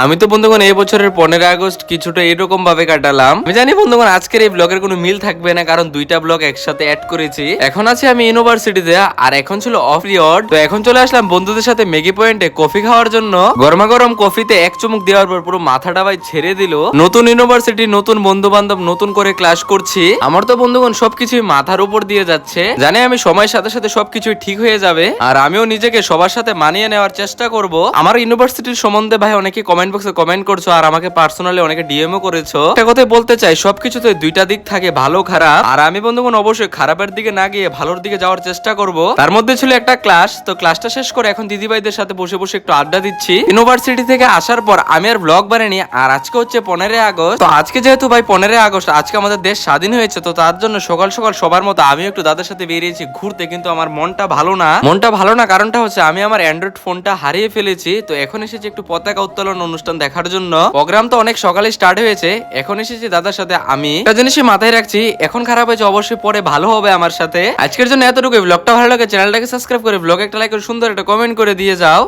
আমি তো বন্ধুগণ এই বছরের 15 আগস্ট কিছুটা এরকম ভাবে কাটালাম। আমি জানি বন্ধুগণ আজকের এই ব্লগের কোনো মিল থাকবে না, কারণ দুইটা ব্লগ একসাথে অ্যাড করেছি। এখন আছি আমি ইউনিভার্সিটিতে, আর এখন ছিল অফ পিরিয়ড। তো এখন চলে আসলাম বন্ধুদের সাথে ম্যাগি পয়েন্টে কফি খাওয়ার জন্য। গরমা গরম কফিতে এক চুমুক দেওয়ার পর পুরো মাথাটা ভাই ছেড়ে দিল। নতুন ইউনিভার্সিটি, নতুন বন্ধু বান্ধব, নতুন করে ক্লাস করছি। আমার তো বন্ধুগণ সবকিছুই মাথার উপর দিয়ে যাচ্ছে। জানি আমি সময়ের সাথে সাথে সবকিছুই ঠিক হয়ে যাবে, আর আমিও নিজেকে সবার সাথে মানিয়ে নেওয়ার চেষ্টা করব। আমার ইউনিভার্সিটির সম্বন্ধে ভাই অনেকে কমেন্ট বক্সে কমেন্ট করছো, আর আমাকে পার্সোনালি অনেকে ডিএমও করেছো। একটা কথাই বলতে চাই, সবকিছুতে দুইটা দিক থাকে, ভালো খারাপ। আর আমি বন্ধুগণ অবশ্যই খারাপের দিকে না গিয়ে ভালোর দিকে যাওয়ার চেষ্টা করব। তার মধ্যে ছিল একটা ক্লাস, তো ক্লাসটা শেষ করে এখন দিদিভাইদের সাথে বসে বসে একটু আড্ডা দিচ্ছি। ইউনিভার্সিটি থেকে আসার পর আমি আর ব্লগ বানাইনি। আর আজকে হচ্ছে 15 আগস্ট। তো আজকে যেহেতু ভাই 15 আগস্ট, আজকে আমাদের দেশ স্বাধীন হয়েছে, তো তার জন্য সকাল সকাল সবার মতো আমিও একটু দাদার সাথে বেরিয়েছি ঘুরতে। কিন্তু আমার মনটা ভালো না। মনটা ভালো না কারণটা হচ্ছে আমি আমার অ্যান্ড্রয়েড ফোনটা হারিয়ে ফেলেছি। তো এখন এসেছি একটু পতাকা উত্তোলন অনুষ্ঠান দেখার জন্য। প্রোগ্রাম তো অনেক সকালে স্টার্ট হয়েছে। এখন এসেছি দাদার সাথে। আমি একটা জিনিসই মাথায় রাখছি, এখন খারাপ হয়েছে অবশ্যই পরে ভালো হবে আমার সাথে। আজকের জন্য এতটুকু। ব্লগটা ভালো লাগে চ্যানেলটাকে সাবস্ক্রাইব করে ব্লগে একটা লাইক করে সুন্দর একটা কমেন্ট করে দিয়ে যাও।